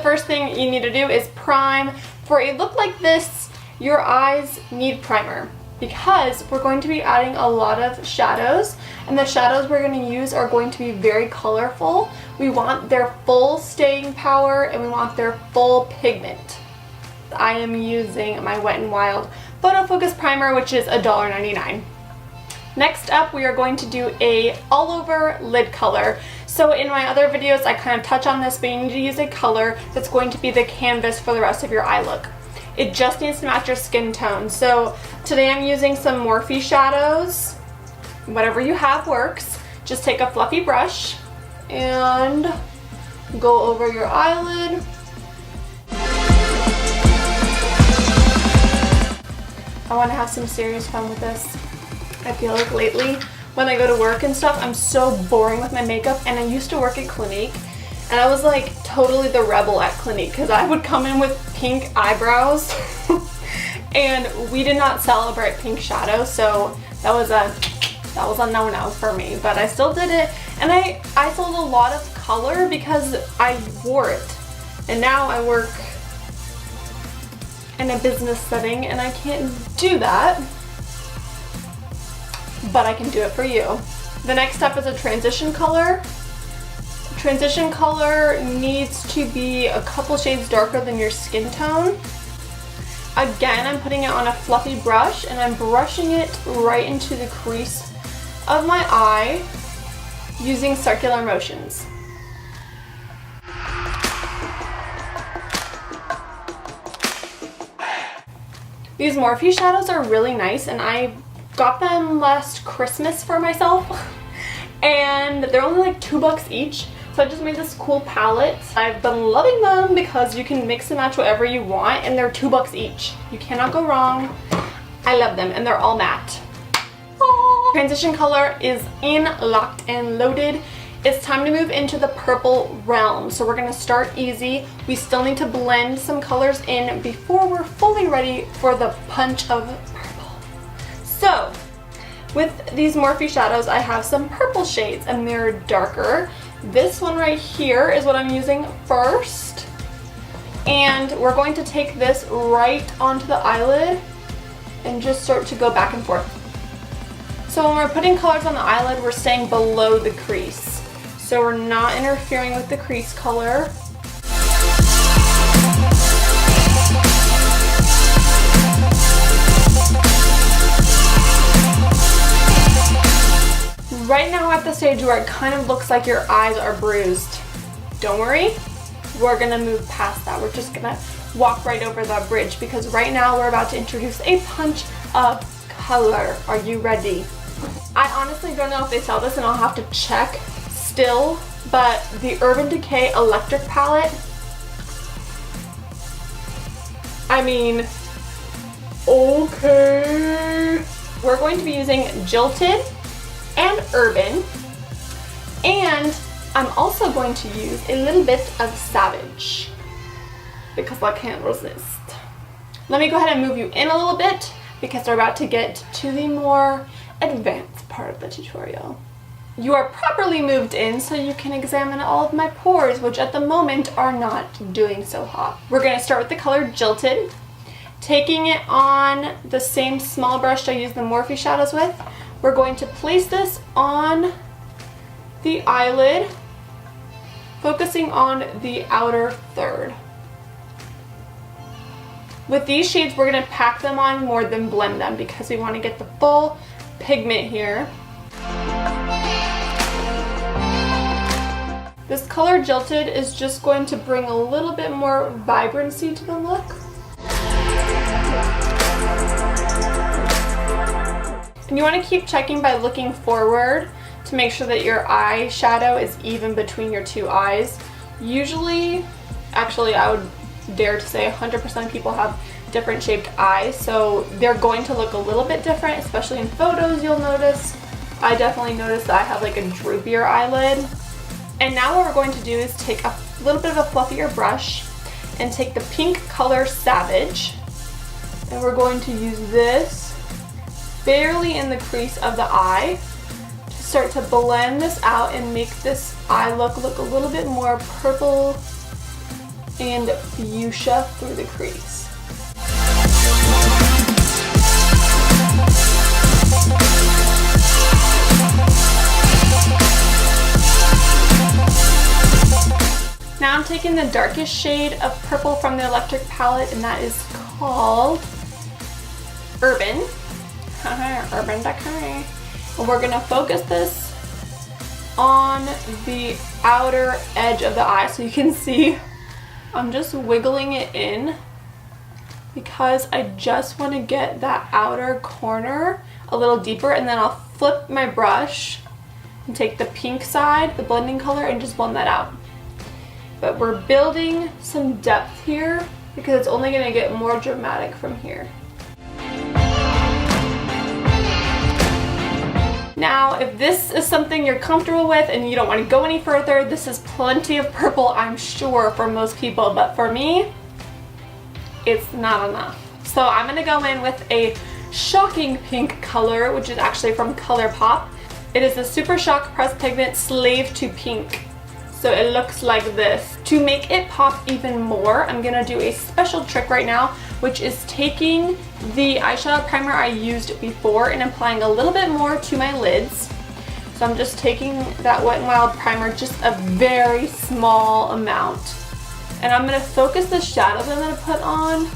first thing you need to do is prime. For a look like this, your eyes need primer because we're going to be adding a lot of shadows, and the shadows we're going to use are going to be very colorful. We want their full staying power and we want their full pigment. I am using my Wet n Wild Photo Focus Primer, which is $1.99. Next up, we are going to do a all over lid color. So in my other videos, I kind of touch on this, but you need to use a color that's going to be the canvas for the rest of your eye look. It just needs to match your skin tone. So today I'm using some Morphe shadows. Whatever you have works. Just take a fluffy brush and go over your eyelid. I want to have some serious fun with this. I feel like lately when I go to work and stuff, I'm so boring with my makeup, and I used to work at Clinique and I was like totally the rebel at Clinique because I would come in with pink eyebrows and we did not celebrate pink shadow, so that was a no-no for me, but I still did it, and I sold a lot of color because I wore it, and now I work in a business setting and I can't do that, but I can do it for you. The next step is a transition color. Transition color needs to be a couple shades darker than your skin tone. Again, I'm putting it on a fluffy brush and I'm brushing it right into the crease of my eye using circular motions. These Morphe shadows are really nice, and I got them last Christmas for myself and they're only like $2 each. So I just made this cool palette. I've been loving them because you can mix and match whatever you want, and they're $2 each. You cannot go wrong. I love them, and they're all matte. Aww. Transition color is in, locked and loaded. It's time to move into the purple realm. So we're gonna start easy. We still need to blend some colors in before we're fully ready for the punch of purple. So with these Morphe shadows, I have some purple shades and they're darker. This one right here is what I'm using first. And we're going to take this right onto the eyelid and just start to go back and forth. So when we're putting colors on the eyelid, we're staying below the crease. So we're not interfering with the crease color. Right now we're at the stage where it kind of looks like your eyes are bruised. Don't worry, we're gonna move past that. We're just gonna walk right over that bridge because right now we're about to introduce a punch of color. Are you ready? I honestly don't know if they sell this, and I'll have to check still, but the Urban Decay Electric Palette, I mean, okay. We're going to be using Jilted and Urban, and I'm also going to use a little bit of Savage because I can't resist. Let me go ahead and move you in a little bit because we're about to get to the more advanced part of the tutorial. You are properly moved in so you can examine all of my pores, which at the moment are not doing so hot. We're going to start with the color Jilted, taking it on the same small brush I used the Morphe shadows with. We're going to place this on the eyelid, focusing on the outer third. With these shades, we're going to pack them on more than blend them because we want to get the full pigment here. This color Jilted is just going to bring a little bit more vibrancy to the look. And you want to keep checking by looking forward to make sure that your eyeshadow is even between your two eyes. Usually, actually I would dare to say 100% of people have different shaped eyes, so they're going to look a little bit different, especially in photos you'll notice. I definitely noticed that I have like a droopier eyelid. And now what we're going to do is take a little bit of a fluffier brush and take the pink color Savage, and we're going to use this barely in the crease of the eye to start to blend this out and make this eye look a little bit more purple and fuchsia through the crease. Now I'm taking the darkest shade of purple from the electric palette, and that is called Urban. Urban Decay. And we're gonna focus this on the outer edge of the eye, so you can see I'm just wiggling it in because I just want to get that outer corner a little deeper, and then I'll flip my brush and take the pink side, the blending color, and just blend that out. But we're building some depth here because it's only going to get more dramatic from here. Now, if this is something you're comfortable with and you don't want to go any further, this is plenty of purple, I'm sure, for most people, but for me, it's not enough. So I'm going to go in with a shocking pink color, which is actually from ColourPop. It is the Super Shock Pressed Pigment Slave to Pink. So it looks like this. To make it pop even more, I'm gonna do a special trick right now, which is taking the eyeshadow primer I used before and applying a little bit more to my lids. So I'm just taking that Wet n Wild primer, just a very small amount. And I'm gonna focus the shadows I'm gonna put on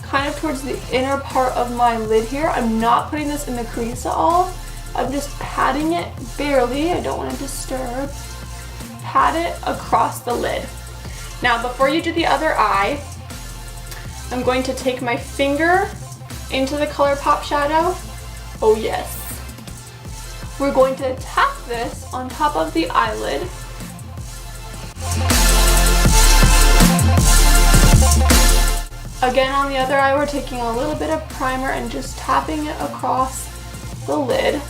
kind of towards the inner part of my lid here. I'm not putting this in the crease at all. I'm just patting it barely. I don't want to disturb. Pat it across the lid. Now, before you do the other eye, I'm going to take my finger into the ColourPop shadow. Oh yes. We're going to tap this on top of the eyelid. Again, on the other eye, we're taking a little bit of primer and just tapping it across the lid.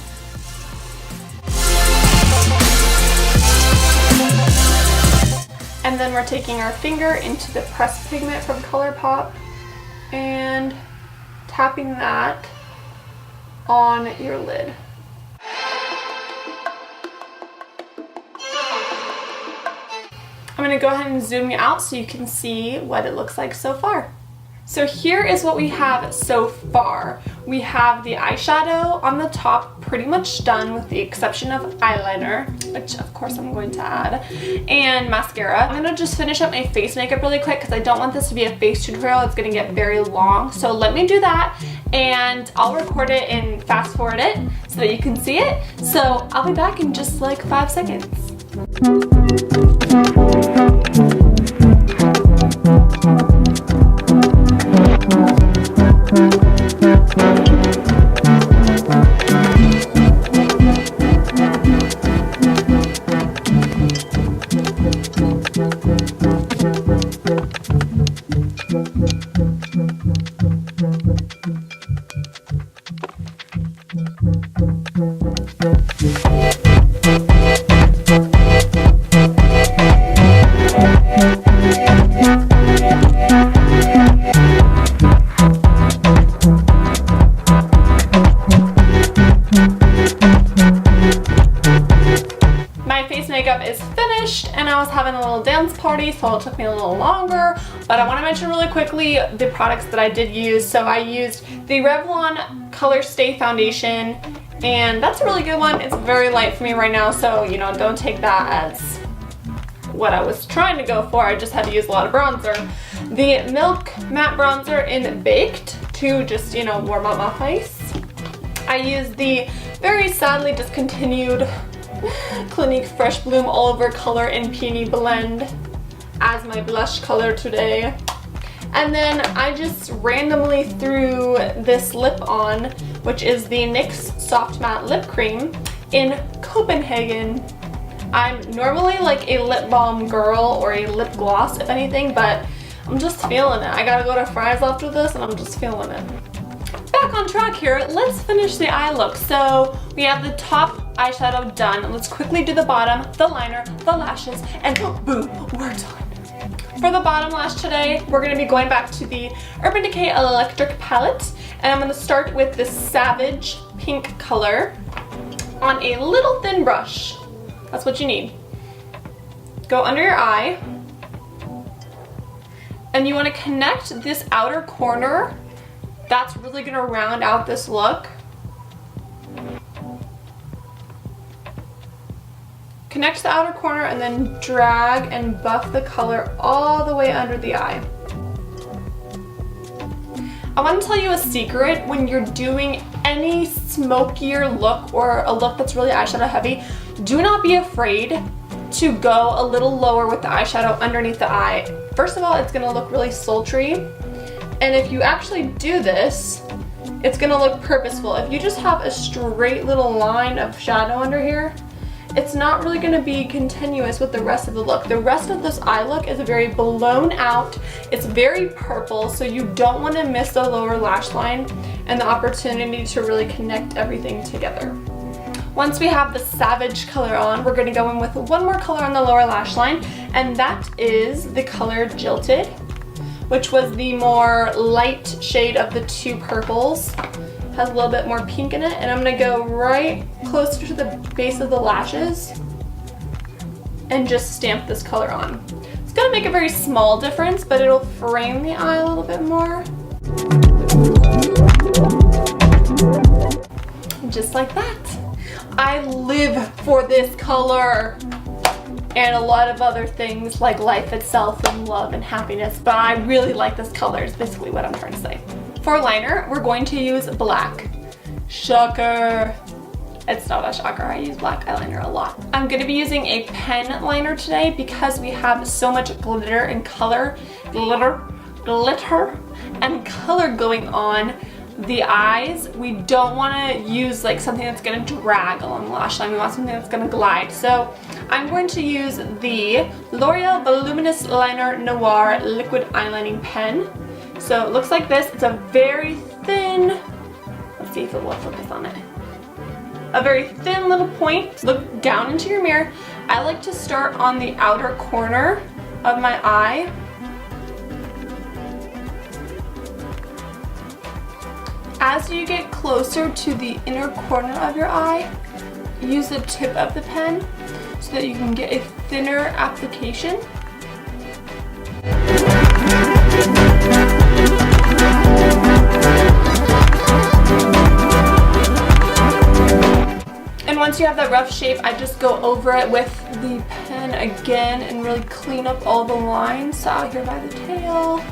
And then we're taking our finger into the pressed pigment from ColourPop and tapping that on your lid. I'm going to go ahead and zoom you out so you can see what it looks like so far. So here is what we have so far. We have the eyeshadow on the top pretty much done with the exception of eyeliner, which of course I'm going to add, and mascara. I'm going to just finish up my face makeup really quick because I don't want this to be a face tutorial. It's going to get very long. So let me do that and I'll record it and fast forward it so that you can see it. So I'll be back in just like 5 seconds. Having a little dance party, so it took me a little longer, but I want to mention really quickly the products that I did use. So I used the Revlon Color Stay Foundation, and that's a really good one. It's very light for me right now, so you know, don't take that as what I was trying to go for. I just had to use a lot of bronzer. The Milk Matte Bronzer in Baked to just, you know, warm up my face. I used the very sadly discontinued Clinique Fresh Bloom All Over Color in Peony Blend as my blush color today. And then I just randomly threw this lip on, which is the NYX Soft Matte Lip Cream in Copenhagen. I'm normally like a lip balm girl or a lip gloss, if anything, but I'm just feeling it. I gotta go to Fry's after this and I'm just feeling it. Back on track here, let's finish the eye look. So we have the top eyeshadow done. Let's quickly do the bottom, the liner, the lashes, and boom, we're done. For the bottom lash today, we're going to be going back to the Urban Decay Electric Palette, and I'm going to start with this Savage pink color on a little thin brush. That's what you need. Go under your eye, And you want to connect this outer corner. That's really going to round out this look. Connect the outer corner and then drag and buff the color all the way under the eye. I want to tell you a secret when you're doing any smokier look or a look that's really eyeshadow heavy. Do not be afraid to go a little lower with the eyeshadow underneath the eye. First of all, it's going to look really sultry. And if you actually do this, it's going to look purposeful. If you just have a straight little line of shadow under here, it's not really going to be continuous with the rest of the look. The rest of this eye look is very blown out. It's very purple, so you don't want to miss the lower lash line and the opportunity to really connect everything together. Once we have the Savage color on, we're going to go in with one more color on the lower lash line, and that is the color Jilted, which was the more light shade of the two purples. Has a little bit more pink in it, and I'm going to go right closer to the base of the lashes and just stamp this color on. It's going to make a very small difference, but it'll frame the eye a little bit more. Just like that. I live for this color and a lot of other things like life itself and love and happiness, but I really like this color is basically what I'm trying to say. For liner, we're going to use black. Shocker. It's not a shocker, I use black eyeliner a lot. I'm going to be using a pen liner today because we have so much glitter and color, glitter and color going on the eyes. We don't want to use like something that's going to drag along the lash line. We want something that's going to glide. So I'm going to use the L'Oreal Voluminous Liner Noir Liquid Eyelining Pen. So it looks like this. It's a very thin, let's see if it will focus on it. A very thin little point. Look down into your mirror. I like to start on the outer corner of my eye. As you get closer to the inner corner of your eye, use the tip of the pen so that you can get a thinner application. And once you have that rough shape, I just go over it with the pen again and really clean up all the lines. So out here by the tail.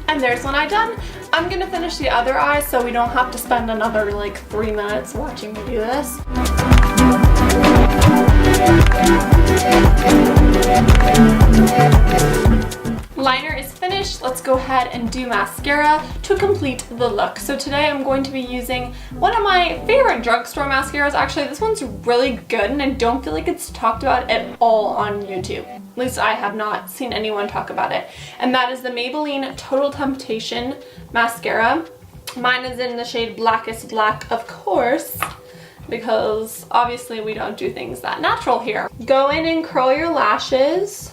And there's one eye done. I'm gonna finish the other eye so we don't have to spend another like 3 minutes watching me do this. Liner is finished. Let's go ahead and do mascara to complete the look. So today I'm going to be using one of my favorite drugstore mascaras. Actually, this one's really good and I don't feel like it's talked about at all on YouTube. At least I have not seen anyone talk about it. And that is the Maybelline Total Temptation mascara. Mine is in the shade Blackest Black, of course, because obviously we don't do things that natural here. Go in and curl your lashes.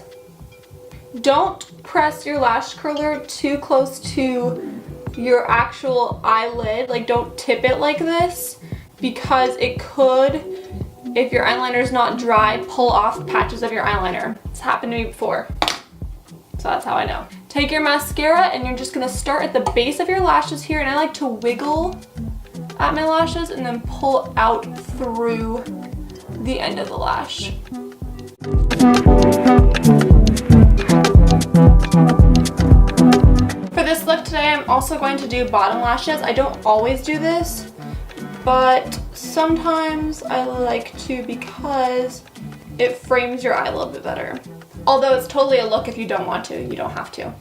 Don't press your lash curler too close to your actual eyelid. Like, don't tip it like this because it could, if your eyeliner is not dry, pull off patches of your eyeliner. It's happened to me before. So that's how I know. Take your mascara and you're just gonna start at the base of your lashes here, and I like to wiggle at my lashes and then pull out through the end of the lash. For this look today, I'm also going to do bottom lashes. I don't always do this, but sometimes I like to because it frames your eye a little bit better. Although it's totally a look if you don't want to, you don't have to.